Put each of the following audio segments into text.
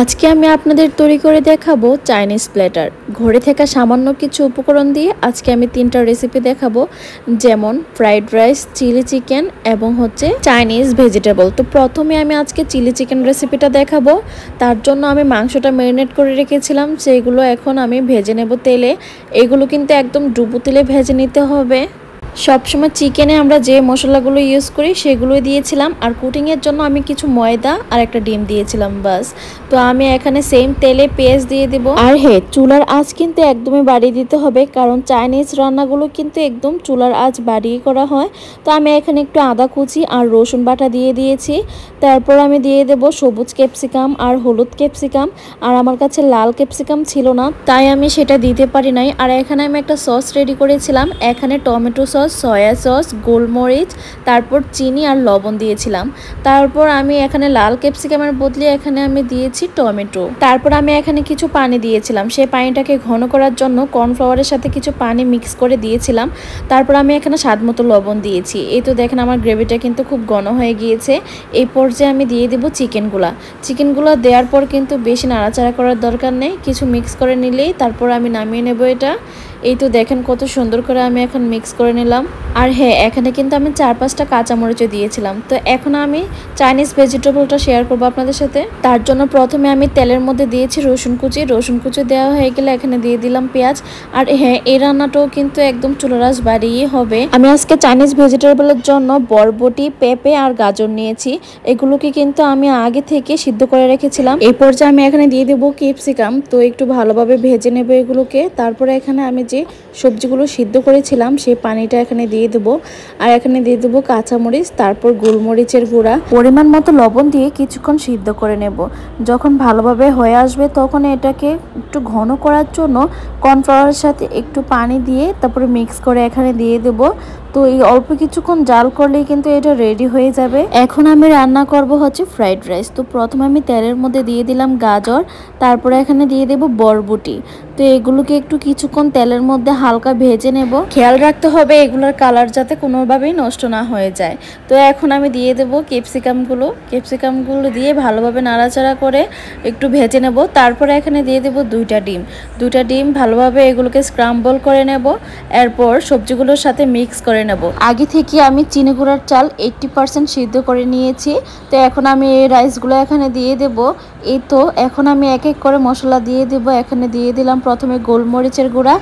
আজকে আমি আপনাদের তৈরি করে দেখাবো চাইনিজ প্ল্যাটার। ঘরে থাকা সামান্য কিছু উপকরণ দিয়ে আজকে আমি 3টা রেসিপি দেখাবো, যেমন ফ্রাইড রাইস, চিলি চিকেন এবং চাইনিজ ভেজিটেবল। তো প্রথমে আমি আজকে চিলি চিকেন রেসিপিটা দেখাবো। তার জন্য আমি মাংসটা ম্যারিনেট করে রেখেছিলাম, সেগুলো এখন আমি ভেজে নেব তেলে। এগুলো কিন্তু একদম ডুবো তেলে ভেজে নিতে হবে। সবসময় চিকেনে আমরা যে মশলাগুলো ইউজ করি সেগুলোই দিয়েছিলাম, আর কুটিংয়ের জন্য আমি কিছু ময়দা আর একটা ডিম দিয়েছিলাম, বাস। তো আমি এখানে সেম তেলে পেঁয়াজ দিয়ে দেব। আর হ্যাঁ, চুলার আঁচ কিন্তু একদমই বাড়িয়ে দিতে হবে, কারণ চাইনিজ রান্নাগুলো কিন্তু একদম চুলার আঁচ বাড়িয়ে করা হয়। তো আমি এখানে একটু আদা কুচি আর রসুন বাটা দিয়ে দিয়েছি। তারপর আমি দিয়ে দেব সবুজ ক্যাপসিকাম আর হলুদ ক্যাপসিকাম। আর আমার কাছে লাল ক্যাপসিকাম ছিল না, তাই আমি সেটা দিতে পারি নাই। আর এখানে আমি একটা সস রেডি করেছিলাম। এখানে টমেটো সস, সয়া সস, গোলমরিচ, তারপর চিনি আর লবণ দিয়েছিলাম। তারপর আমি এখানে লাল ক্যাপসিকামের বদলে এখানে আমি দিয়েছি টমেটো। তারপর আমি এখানে কিছু পানি দিয়েছিলাম, সেই পানিটাকে ঘন করার জন্য কর্নফ্লাওয়ারের সাথে কিছু পানি মিক্স করে দিয়েছিলাম। তারপর আমি এখানে স্বাদমতো লবণ দিয়েছি। এই তো দেখেন আমার গ্রেভিটা কিন্তু খুব ঘন হয়ে গিয়েছে। এই পর্যায়ে আমি দিয়ে দেবো চিকেনগুলো দেওয়ার পর কিন্তু বেশি নাড়াচাড়া করার দরকার নেই, কিছু মিক্স করে নিলেই তারপর আমি নামিয়ে নেব এটা। এই তো দেখেন কত সুন্দর করে আমি এখন মিক্স করে নিলাম। আর হ্যাঁ, এখানে কিন্তু আমি 4-5টা কাঁচামরিচও দিয়েছিলাম। তো এখন আমি চাইনিজ ভেজিটেবলটা শেয়ার করবো আপনাদের সাথে। তার জন্য প্রথমে আমি তেলের মধ্যে দিয়েছি রসুন কুচি দেওয়া হয়ে গেলে এখানে দিয়ে দিলাম পেঁয়াজ। আর হ্যাঁ, এই রান্নাটাও কিন্তু একদম চুলার আঁচ বাড়িয়ে হবে। আমি আজকে চাইনিজ ভেজিটেবলের জন্য বরবটি, পেঁপে আর গাজর নিয়েছি। এগুলোকে কিন্তু আমি আগে থেকে সিদ্ধ করে রেখেছিলাম। এই পর্যায়ে আমি এখানে দিয়ে দেবো ক্যাপসিকাম। তো একটু ভালোভাবে ভেজে নেব এগুলোকে। তারপরে এখানে আমি যে সবজিগুলো সিদ্ধ করেছিলাম সেই পানিটা এখানে দিয়ে দেবো। আর এখানে দিয়ে দেবো কাঁচামরিচ, তারপর গোলমরিচের গুঁড়া, পরিমাণ মতো লবণ দিয়ে কিছুক্ষণ সিদ্ধ করে নেব। যখন ভালোভাবে হয়ে আসবে তখন এটাকে একটু ঘন করার জন্য কর্নফ্লাওয়ারের সাথে একটু পানি দিয়ে তারপরে মিক্স করে এখানে দিয়ে দেবো। তো এই অল্প কিছুক্ষণ জাল করলেই কিন্তু এটা রেডি হয়ে যাবে। এখন আমি রান্না করব ফ্রাইড রাইস। তো প্রথমে আমি তেলের মধ্যে দিয়ে দিলাম গাজর, তারপরে এখানে দিয়ে দেব বরবটি। তো এগুলোকে একটু কিছুক্ষণ তেলের মধ্যে হালকা ভেজে নেব। খেয়াল রাখতে হবে এগুলোর কালার যাতে কোনোভাবেই নষ্ট না হয়ে যায়। তো এখন আমি দিয়ে দেব ক্যাপসিকামগুলো দিয়ে ভালোভাবে নাড়াচাড়া করে একটু ভেজে নেব। তারপরে এখানে দিয়ে দেব 2টা ডিম ভালোভাবে এগুলোকে স্ক্রাম্বল করে নেব। এরপর সবজিগুলোর সাথে মিক্স করে নেব। আগে থেকে আমি চিনি গুঁড়ার চাল 80% সিদ্ধ করে নিয়েছি। তো এখন আমি এই রাইসগুলো এখানে দিয়ে দেব। এই তো এখন আমি এক এক করে মশলা দিয়ে দেব। এখানে দিয়ে দিলাম প্রথমে গোলমরিচের গুঁড়া,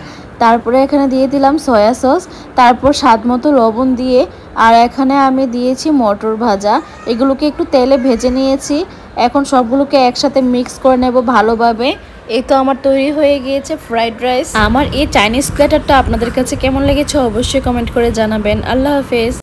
তারপরে এখানে দিয়ে দিলাম সয়া সস, তারপর স্বাদমতো লবণ দিয়ে, আর এখানে আমি দিয়েছি মটর ভাজা। এগুলোকে একটু তেলে ভেজে নিয়েছি। এখন সবগুলোকে একসাথে মিক্স করে নেব ভালোভাবে। এই তো আমার তৈরি হয়ে গিয়েছে ফ্রাইড রাইস। আমার এই চাইনিজ প্ল্যাটারটা আপনাদের কাছে কেমন লেগেছে অবশ্যই কমেন্ট করে জানাবেন। আল্লাহ হাফেজ।